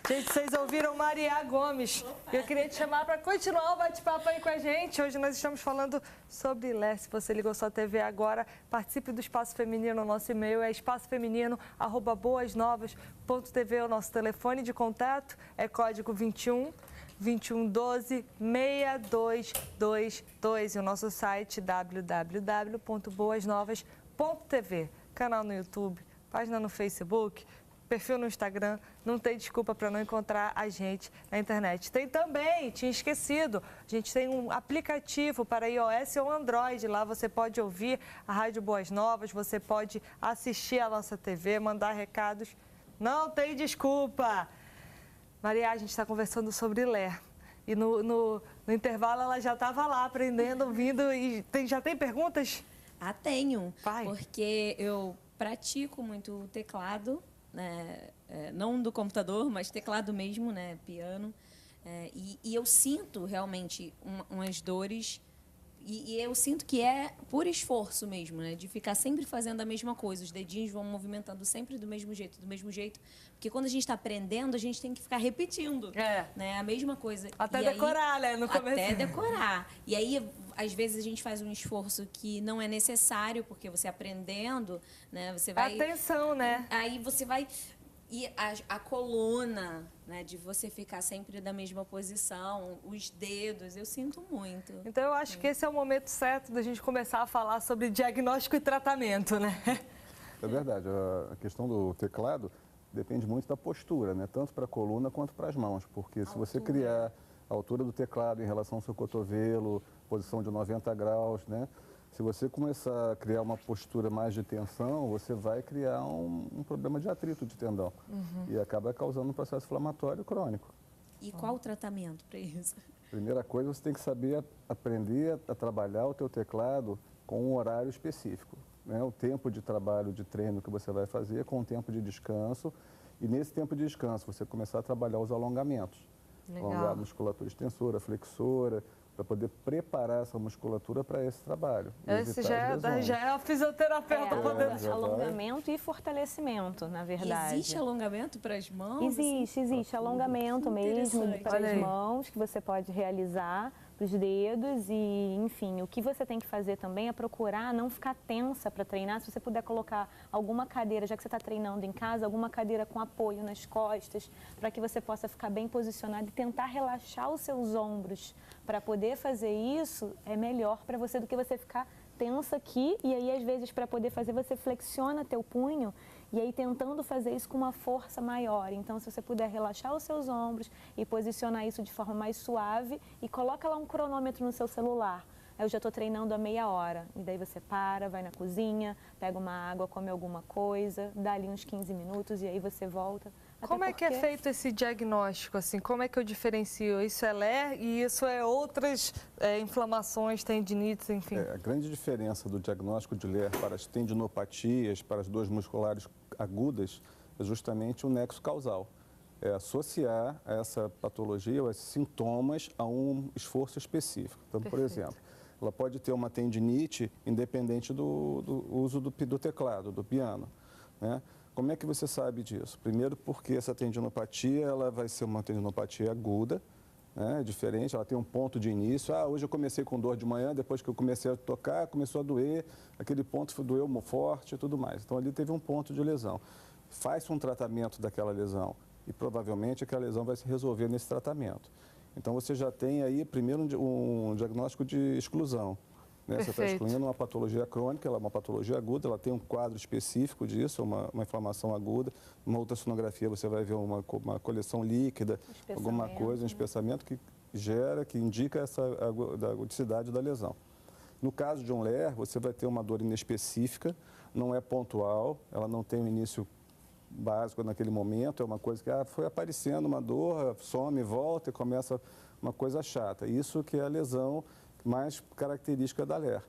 Speaker 3: Gente, vocês ouviram Maria Gomes. Eu queria te chamar para continuar o bate-papo aí com a gente. Hoje nós estamos falando sobre Lé. Se você ligou sua TV agora, participe do Espaço Feminino. O nosso e-mail é espacofeminino@boasnovas.tv. O nosso telefone de contato é código 21 2112 6222. E o nosso site www.boasnovas.tv. Canal no YouTube, página no Facebook, perfil no Instagram, não tem desculpa para não encontrar a gente na internet. Tem também, tinha esquecido, a gente tem um aplicativo para iOS ou Android. Lá você pode ouvir a Rádio Boas Novas, você pode assistir a nossa TV, mandar recados. Não tem desculpa. Maria, a gente está conversando sobre Lé. E no intervalo ela já estava lá aprendendo, ouvindo. E já tem perguntas?
Speaker 8: Ah, tenho.
Speaker 3: Vai.
Speaker 8: Porque eu pratico muito teclado, né? Não do computador, mas teclado mesmo, né? Piano. E eu sinto realmente umas dores. E eu sinto que é por esforço mesmo, né? De ficar sempre fazendo a mesma coisa. Os dedinhos vão movimentando sempre do mesmo jeito, do mesmo jeito. Porque quando a gente está aprendendo, a gente tem que ficar repetindo. Né? A mesma coisa.
Speaker 3: Até
Speaker 8: E
Speaker 3: decorar, né? No começo.
Speaker 8: Até decorar. E aí, às vezes, a gente faz um esforço que não é necessário, porque você aprendendo, né? Você vai...
Speaker 3: Atenção, né?
Speaker 8: Aí você vai... E a coluna, né, de você ficar sempre da mesma posição, os dedos, eu sinto muito.
Speaker 3: Então, eu acho que esse é o momento certo da gente começar a falar sobre diagnóstico e tratamento, né?
Speaker 5: É verdade. A questão do teclado depende muito da postura, né? Tanto para a coluna quanto para as mãos. Porque se você criar a altura do teclado em relação ao seu cotovelo, posição de 90 graus, né? Se você começar a criar uma postura mais de tensão, você vai criar um problema de atrito de tendão. E acaba causando um processo inflamatório crônico.
Speaker 8: E qual o tratamento para isso?
Speaker 5: Primeira coisa, você tem que saber aprender a trabalhar o teu teclado com um horário específico, né? O tempo de trabalho, de treino que você vai fazer com o tempo de descanso. E nesse tempo de descanso, você começar a trabalhar os alongamentos.
Speaker 3: Legal.
Speaker 5: Alongar a musculatura extensora, flexora, para poder preparar essa musculatura para esse trabalho.
Speaker 3: Esse já é a fisioterapeuta podendo...
Speaker 4: Alongamento e fortalecimento, na verdade.
Speaker 8: Existe alongamento para as mãos?
Speaker 4: Existe alongamento mesmo para as mãos, que você pode realizar para os dedos e, enfim, o que você tem que fazer também é procurar não ficar tensa para treinar. Se você puder colocar alguma cadeira, já que você está treinando em casa, alguma cadeira com apoio nas costas, para que você possa ficar bem posicionado e tentar relaxar os seus ombros. Para poder fazer isso, é melhor para você do que você ficar tensa aqui e aí, às vezes, para poder fazer, você flexiona teu punho e aí tentando fazer isso com uma força maior. Então, se você puder relaxar os seus ombros e posicionar isso de forma mais suave e coloca lá um cronômetro no seu celular. Eu já estou treinando há meia hora. E daí você para, vai na cozinha, pega uma água, come alguma coisa, dá ali uns 15 minutos e aí você volta.
Speaker 3: Como é que é feito esse diagnóstico, assim? Como é que eu diferencio? Isso é Lé e isso é outras inflamações, tendinites, enfim?
Speaker 5: A grande diferença do diagnóstico de Lé para as tendinopatias, para as dores musculares agudas, é justamente o nexo causal. É associar essa patologia ou esses sintomas a um esforço específico. Então, por exemplo, ela pode ter uma tendinite independente do uso do teclado, do piano, né? Como é que você sabe disso? Primeiro porque essa tendinopatia ela vai ser uma tendinopatia aguda, né? Diferente, ela tem um ponto de início. Hoje eu comecei com dor de manhã, depois que eu comecei a tocar, começou a doer, aquele ponto doeu forte e tudo mais. Então ali teve um ponto de lesão. Faz um tratamento daquela lesão e provavelmente aquela lesão vai se resolver nesse tratamento. Então você já tem aí primeiro um diagnóstico de exclusão. Né? Você está excluindo uma patologia crônica, ela é uma patologia aguda, ela tem um quadro específico disso, uma inflamação aguda. Uma ultrassonografia você vai ver uma coleção líquida, alguma coisa, um espessamento que indica essa agudicidade da lesão. No caso de um LER, você vai ter uma dor inespecífica, não é pontual, ela não tem um início básico naquele momento, é uma coisa que foi aparecendo uma dor, some, volta e começa uma coisa chata. Isso que é a lesão mais característica da LER.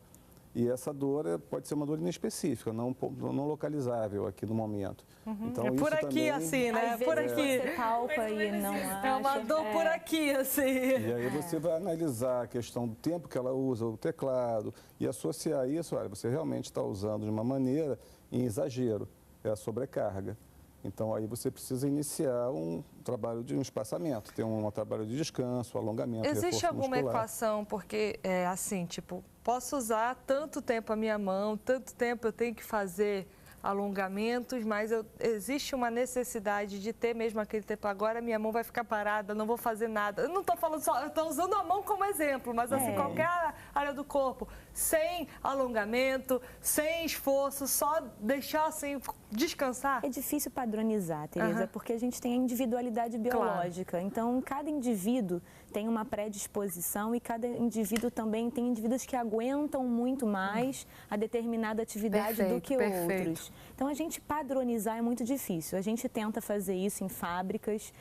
Speaker 5: E essa dor pode ser uma dor inespecífica, não localizável aqui no momento. Então,
Speaker 3: é por
Speaker 5: isso
Speaker 3: aqui,
Speaker 5: também...
Speaker 3: assim, né? Por aqui.
Speaker 4: Você palpa e não acha.
Speaker 3: É uma dor por aqui, assim.
Speaker 5: E aí você vai analisar a questão do tempo que ela usa o teclado e associar isso, olha, você realmente está usando de uma maneira em exagero. é a sobrecarga. Então, aí você precisa iniciar um trabalho de um espaçamento, ter um trabalho de descanso, alongamento,
Speaker 3: Existe
Speaker 5: reforço
Speaker 3: alguma
Speaker 5: muscular.
Speaker 3: equação, porque é assim, tipo, posso usar tanto tempo a minha mão, tanto tempo eu tenho que fazer alongamentos, mas existe uma necessidade de ter mesmo aquele tempo. Agora minha mão vai ficar parada, não vou fazer nada. Eu não estou falando só, eu estou usando a mão como exemplo, mas assim, qualquer área do corpo, sem alongamento, sem esforço, só deixar assim, descansar.
Speaker 4: É difícil padronizar, Tereza, porque a gente tem a individualidade biológica. Então, cada indivíduo tem uma predisposição e cada indivíduo também tem indivíduos que aguentam muito mais a determinada atividade do que outros. Então, a gente padronizar é muito difícil. A gente tenta fazer isso em fábricas,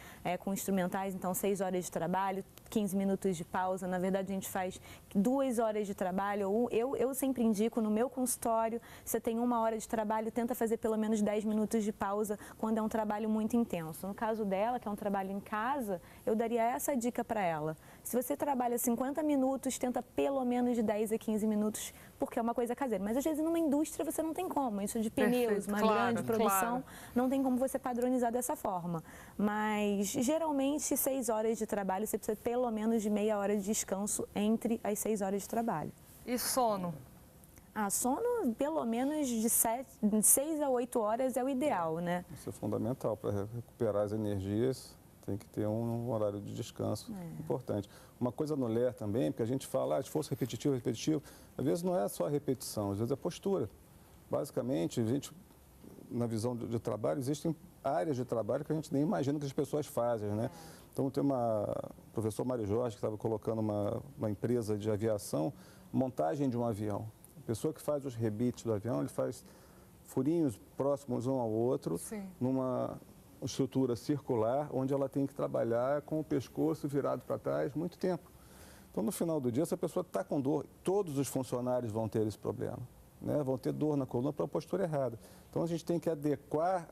Speaker 4: com instrumentais, então 6 horas de trabalho, 15 minutos de pausa. Na verdade, a gente faz 2 horas de trabalho. Eu sempre indico no meu consultório, você tem 1 hora de trabalho, tenta fazer pelo menos 10 minutos de pausa quando é um trabalho muito intenso. No caso dela, que é um trabalho em casa, eu daria essa dica para ela. Se você trabalha 50 minutos, tenta pelo menos de 10 a 15 minutos, porque é uma coisa caseira. Mas às vezes numa indústria você não tem como. Isso de pneus, uma grande produção, não tem como você padronizar dessa forma. Mas geralmente 6 horas de trabalho, você precisa pelo menos de meia hora de descanso entre as 6 horas de trabalho.
Speaker 3: E sono?
Speaker 4: Sono, pelo menos de 6 a 8 horas é o ideal, né?
Speaker 5: Isso é fundamental para recuperar as energias. Tem que ter um horário de descanso importante. Uma coisa no LER também, porque a gente fala esforço repetitivo, às vezes não é só a repetição, às vezes é postura. Basicamente, a gente, na visão de trabalho, existem áreas de trabalho que a gente nem imagina que as pessoas fazem, né? Então, tem o professor Mário Jorge, que estava colocando uma empresa de aviação, montagem de um avião. A pessoa que faz os rebites do avião, ele faz furinhos próximos um ao outro, numa estrutura circular, onde ela tem que trabalhar com o pescoço virado para trás muito tempo. Então, no final do dia, essa pessoa está com dor, todos os funcionários vão ter esse problema, né? Vão ter dor na coluna pela postura errada. Então, a gente tem que adequar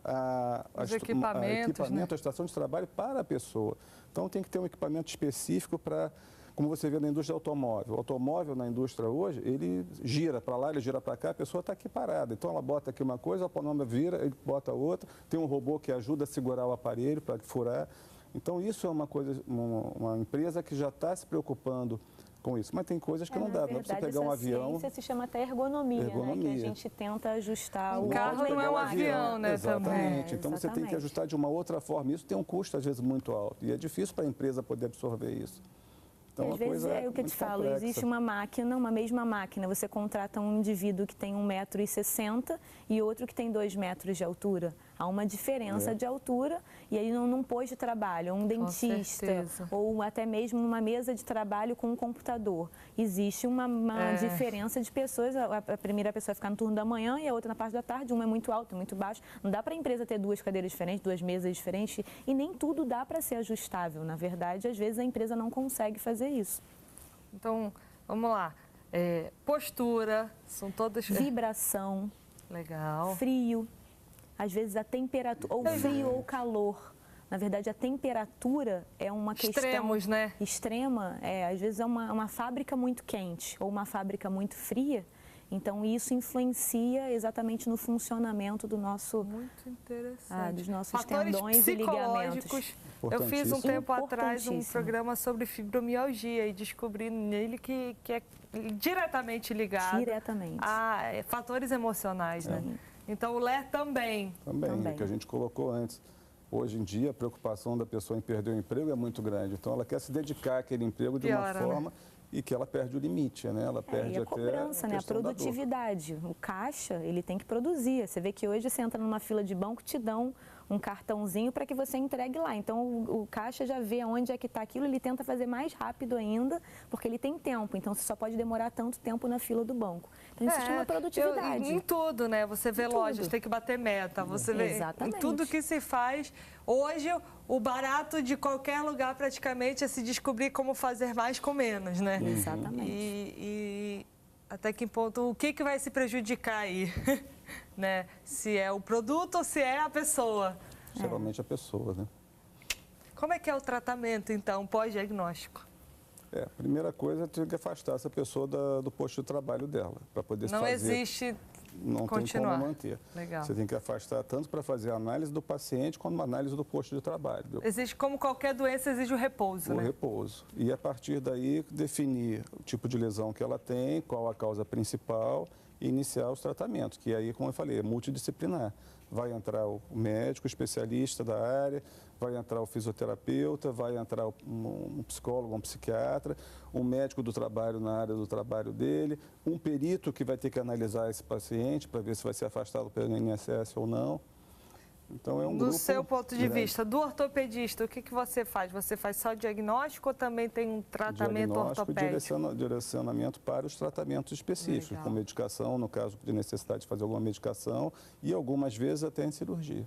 Speaker 3: os equipamentos, né?
Speaker 5: A estação de trabalho para a pessoa. Então, tem que ter um equipamento específico para, como você vê na indústria automóvel. O automóvel na indústria hoje, ele gira para lá, ele gira para cá, a pessoa está aqui parada. Então, ela bota aqui uma coisa, o automóvel vira, ele bota outra, tem um robô que ajuda a segurar o aparelho para furar. Então, isso é uma coisa, uma empresa que já está se preocupando com isso. Mas tem coisas que não dá. Não é você pegar um avião.
Speaker 4: Isso se chama até ergonomia, né? Que a gente tenta ajustar o
Speaker 3: carro não é um avião, né?
Speaker 5: Exatamente. Então, você tem que ajustar de uma outra forma. Isso tem um custo, às vezes, muito alto. E é difícil para a empresa poder absorver isso. Então,
Speaker 4: às vezes é o que eu te falo,
Speaker 5: complexa.
Speaker 4: Existe uma máquina, uma mesma máquina, você contrata um indivíduo que tem 1,60 m e outro que tem 2 metros de altura. Há uma diferença de altura e aí num posto de trabalho, um dentista ou até mesmo uma mesa de trabalho com um computador. Existe uma diferença de pessoas, a primeira pessoa fica no turno da manhã e a outra na parte da tarde, uma é muito alta, muito baixa. Não dá para a empresa ter 2 cadeiras diferentes, 2 mesas diferentes e nem tudo dá para ser ajustável. Na verdade, às vezes a empresa não consegue fazer isso.
Speaker 3: Então, vamos lá. Postura, são todas...
Speaker 4: Vibração.
Speaker 3: Legal.
Speaker 4: Frio. Às vezes a temperatura, ou frio ou calor. Na verdade, a temperatura é uma questão...
Speaker 3: Extremos, né?
Speaker 4: Extrema. Às vezes é uma fábrica muito quente ou uma fábrica muito fria. Então, isso influencia exatamente no funcionamento do nosso...
Speaker 3: Muito interessante.
Speaker 4: Dos nossos
Speaker 3: Fatores
Speaker 4: tendões e ligamentos.
Speaker 3: Eu fiz um tempo atrás um programa sobre fibromialgia e descobri nele que é diretamente ligado a fatores emocionais, né? Então, o LER também.
Speaker 5: Também, o que a gente colocou antes. Hoje em dia, a preocupação da pessoa em perder o emprego é muito grande. Então, ela quer se dedicar àquele emprego de uma forma e que ela perde o limite, né? Ela perde
Speaker 4: a cobrança, né? A produtividade. O caixa, ele tem que produzir. Você vê que hoje você entra numa fila de banco, te dão um cartãozinho para que você entregue lá. Então, o caixa já vê onde é que está aquilo, ele tenta fazer mais rápido ainda, porque ele tem tempo. Então, você só pode demorar tanto tempo na fila do banco. Então, existe uma produtividade.
Speaker 3: Em tudo, né? Você vê lojas, tem que bater meta. Você vê em tudo que se faz. Hoje, o barato de qualquer lugar, praticamente, é se descobrir como fazer mais com menos, né?
Speaker 4: Exatamente.
Speaker 3: E até que ponto, o que vai se prejudicar aí? Né? Se é o produto ou se é a pessoa.
Speaker 5: Geralmente a pessoa, né?
Speaker 3: Como é que é o tratamento, então, pós-diagnóstico?
Speaker 5: A primeira coisa é ter que afastar essa pessoa do posto de trabalho dela, para poder
Speaker 3: Não
Speaker 5: fazer...
Speaker 3: existe
Speaker 5: não tem como manter.
Speaker 3: Legal.
Speaker 5: Você tem que afastar tanto para fazer a análise do paciente quanto a análise do posto de trabalho.
Speaker 3: Existe, como qualquer doença, exige o repouso,
Speaker 5: O
Speaker 3: né?
Speaker 5: repouso. E a partir daí definir o tipo de lesão que ela tem, qual a causa principal e iniciar os tratamentos, que aí, como eu falei, é multidisciplinar. Vai entrar o médico, o especialista da área, vai entrar o fisioterapeuta, vai entrar um psicólogo, um psiquiatra, um médico do trabalho na área do trabalho dele, um perito que vai ter que analisar esse paciente para ver se vai ser afastado pelo INSS ou não. Então, é um
Speaker 3: Do
Speaker 5: grupo
Speaker 3: seu ponto de
Speaker 5: grande.
Speaker 3: vista, do ortopedista, o que você faz? Você faz só diagnóstico ou também tem um tratamento
Speaker 5: Diagnóstico e
Speaker 3: ortopédico?
Speaker 5: direcionamento para os tratamentos específicos,
Speaker 3: Legal.
Speaker 5: com medicação, no caso de necessidade de fazer alguma medicação, e algumas vezes até em cirurgia.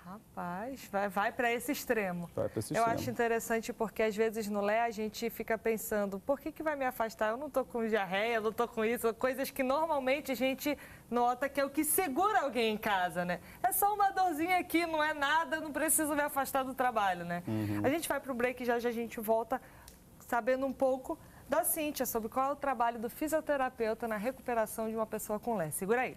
Speaker 3: Rapaz, vai para esse extremo.
Speaker 5: Vai para esse
Speaker 3: Eu
Speaker 5: extremo.
Speaker 3: acho interessante porque às vezes no LÉ a gente fica pensando, por que vai me afastar? Eu não estou com diarreia, eu não estou com isso, coisas que normalmente a gente nota que é o que segura alguém em casa, né? É só uma dorzinha aqui, não é nada, não preciso me afastar do trabalho, né? A gente vai para o break e já a gente volta sabendo um pouco da Cíntia sobre qual é o trabalho do fisioterapeuta na recuperação de uma pessoa com LÉ. Segura aí.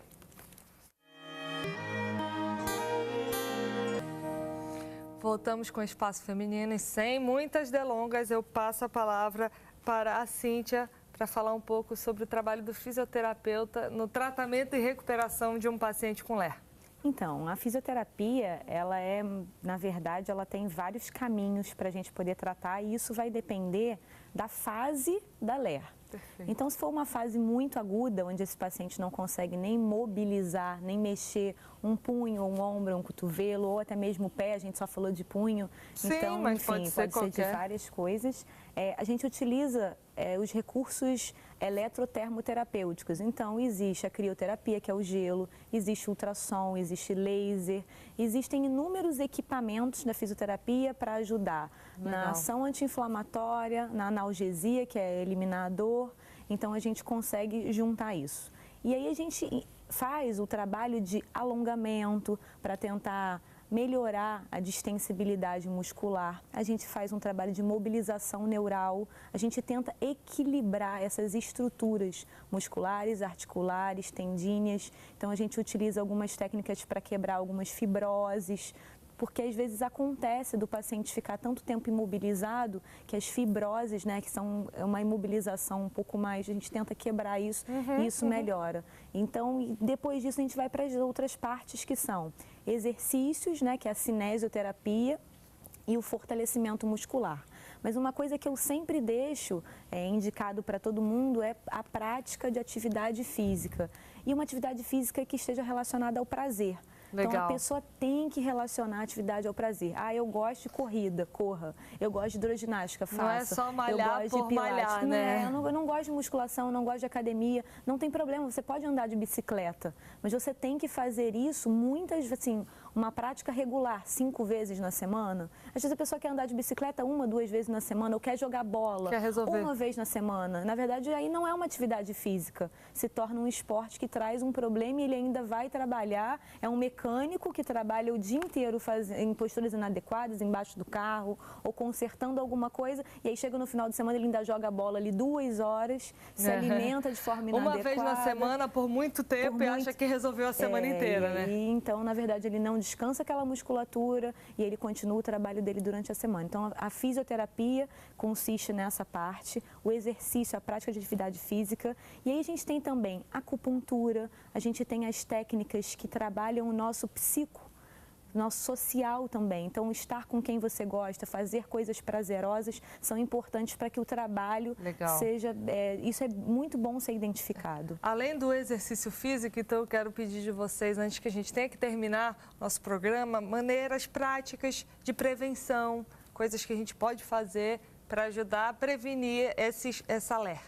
Speaker 3: Voltamos com o Espaço Feminino e sem muitas delongas eu passo a palavra para a Cíntia para falar um pouco sobre o trabalho do fisioterapeuta no tratamento e recuperação de um paciente com LÉ.
Speaker 4: Então, a fisioterapia, ela é, na verdade, ela tem vários caminhos para a gente poder tratar e isso vai depender da fase da LÉ.
Speaker 3: Perfeito.
Speaker 4: Então, se for uma fase muito aguda, onde esse paciente não consegue nem mobilizar, nem mexer um punho, um ombro, um cotovelo, ou até mesmo o pé, a gente só falou de punho.
Speaker 3: Sim,
Speaker 4: então,
Speaker 3: mas
Speaker 4: enfim,
Speaker 3: pode ser
Speaker 4: de
Speaker 3: qualquer.
Speaker 4: várias coisas. A gente utiliza os recursos eletrotermoterapêuticos. Então, existe a crioterapia, que é o gelo, existe ultrassom, existe laser, existem inúmeros equipamentos da fisioterapia para ajudar na ação anti-inflamatória, na analgesia, que é eliminar a dor. Então, a gente consegue juntar isso. E aí, a gente faz o trabalho de alongamento para tentar melhorar a distensibilidade muscular. A gente faz um trabalho de mobilização neural. A gente tenta equilibrar essas estruturas musculares, articulares, tendíneas. Então, a gente utiliza algumas técnicas para quebrar algumas fibroses, porque às vezes acontece do paciente ficar tanto tempo imobilizado que as fibroses, né, que são uma imobilização um pouco mais, a gente tenta quebrar isso e isso melhora. Então, depois disso a gente vai para as outras partes que são exercícios, né, que é a cinesioterapia e o fortalecimento muscular. Mas uma coisa que eu sempre deixo indicado para todo mundo é a prática de atividade física. E uma atividade física que esteja relacionada ao prazer.
Speaker 3: Legal.
Speaker 4: Então, a pessoa tem que relacionar a atividade ao prazer. Ah, eu gosto de corrida, corra. Eu gosto de hidroginástica, faça.
Speaker 3: Não é só malhar
Speaker 4: eu gosto
Speaker 3: por
Speaker 4: de pilates.
Speaker 3: malhar,
Speaker 4: Não
Speaker 3: né?
Speaker 4: é, eu não gosto de musculação, não gosto de academia. Não tem problema, você pode andar de bicicleta. Mas você tem que fazer isso muitas, assim, uma prática regular, 5 vezes na semana. Às vezes a pessoa quer andar de bicicleta 1, 2 vezes na semana, ou quer jogar bola
Speaker 3: Quer resolver.
Speaker 4: uma vez na semana. Na verdade, aí não é uma atividade física. Se torna um esporte que traz um problema e ele ainda vai trabalhar. É um mecânico que trabalha o dia inteiro em posturas inadequadas, embaixo do carro, ou consertando alguma coisa. E aí chega no final de semana, ele ainda joga bola ali 2 horas, se alimenta de forma inadequada.
Speaker 3: Uma vez na semana, por muito tempo, e acha que resolveu a semana inteira, né?
Speaker 4: E então, na verdade, ele não descansa aquela musculatura e ele continua o trabalho dele durante a semana. Então, a fisioterapia consiste nessa parte, o exercício, a prática de atividade física. E aí a gente tem também a acupuntura, a gente tem as técnicas que trabalham o nosso psico, nosso social também. Então, estar com quem você gosta, fazer coisas prazerosas são importantes para que o trabalho seja... isso é muito bom ser identificado.
Speaker 3: Além do exercício físico, então eu quero pedir de vocês, antes que a gente tenha que terminar nosso programa, maneiras práticas de prevenção, coisas que a gente pode fazer para ajudar a prevenir essa LÉ.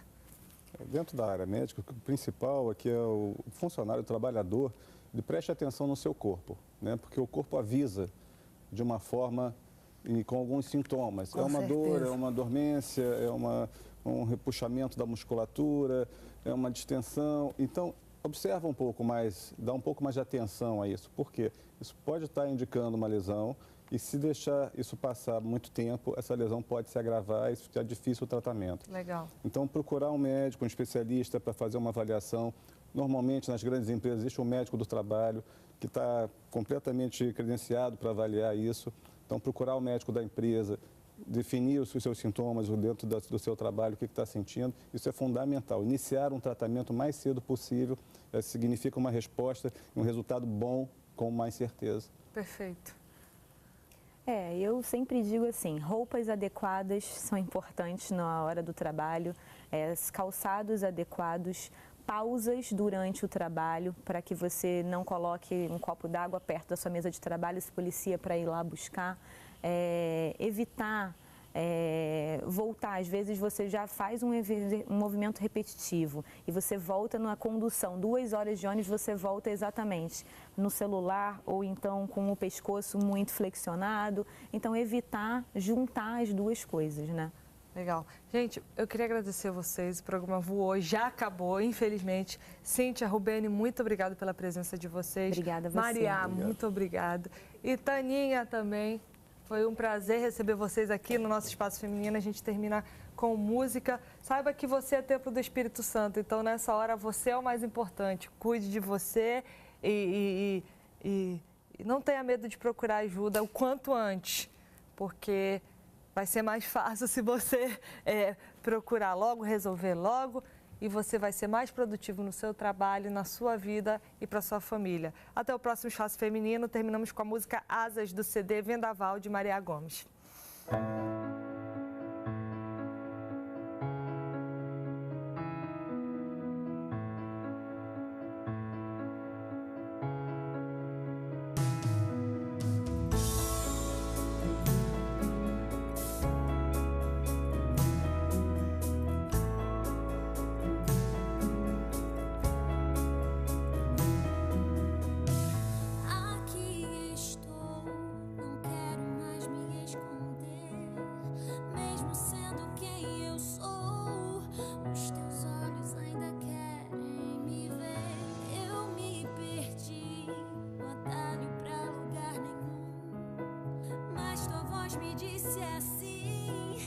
Speaker 5: Dentro da área médica, o principal é que o funcionário, o trabalhador, ele preste atenção no seu corpo, né? Porque o corpo avisa de uma forma e com alguns sintomas.
Speaker 3: Com
Speaker 5: é uma
Speaker 3: certeza.
Speaker 5: dor, é uma dormência, é um repuxamento da musculatura, é uma distensão. Então, observa um pouco mais, dá um pouco mais de atenção a isso, porque isso pode estar indicando uma lesão e se deixar isso passar muito tempo, essa lesão pode se agravar e ficar difícil o tratamento.
Speaker 3: Legal.
Speaker 5: Então, procurar um médico, um especialista para fazer uma avaliação Normalmente, nas grandes empresas, existe um médico do trabalho que está completamente credenciado para avaliar isso. Então, procurar o médico da empresa, definir os seus sintomas dentro do seu trabalho, o que está sentindo, isso é fundamental. Iniciar um tratamento o mais cedo possível significa uma resposta e um resultado bom com mais certeza.
Speaker 3: Perfeito.
Speaker 4: Eu sempre digo assim, roupas adequadas são importantes na hora do trabalho, calçados adequados, pausas durante o trabalho para que você não coloque um copo d'água perto da sua mesa de trabalho e se policia para ir lá buscar, evitar voltar. Às vezes você já faz um movimento repetitivo e você volta na condução, 2 horas de ônibus, você volta exatamente no celular ou então com o pescoço muito flexionado. Então, evitar juntar as duas coisas, né?
Speaker 3: Legal. Gente, eu queria agradecer a vocês. O programa voou, já acabou, infelizmente. Cíntia, Rubene, muito obrigada pela presença de vocês.
Speaker 4: Obrigada a você.
Speaker 3: Maria, muito obrigada. E Taninha também. Foi um prazer receber vocês aqui no nosso Espaço Feminino. A gente termina com música. Saiba que você é templo do Espírito Santo, então nessa hora você é o mais importante. Cuide de você e não tenha medo de procurar ajuda o quanto antes, porque vai ser mais fácil se você procurar logo, resolver logo, e você vai ser mais produtivo no seu trabalho, na sua vida e para sua família. Até o próximo Espaço Feminino. Terminamos com a música Asas, do CD Vendaval, de Maria Gomes.
Speaker 7: Aqui estou, não quero mais me esconder, mesmo sendo quem eu sou. Os teus olhos ainda querem me ver. Eu me perdi, no atalho pra lugar nenhum, mas tua voz me disse assim: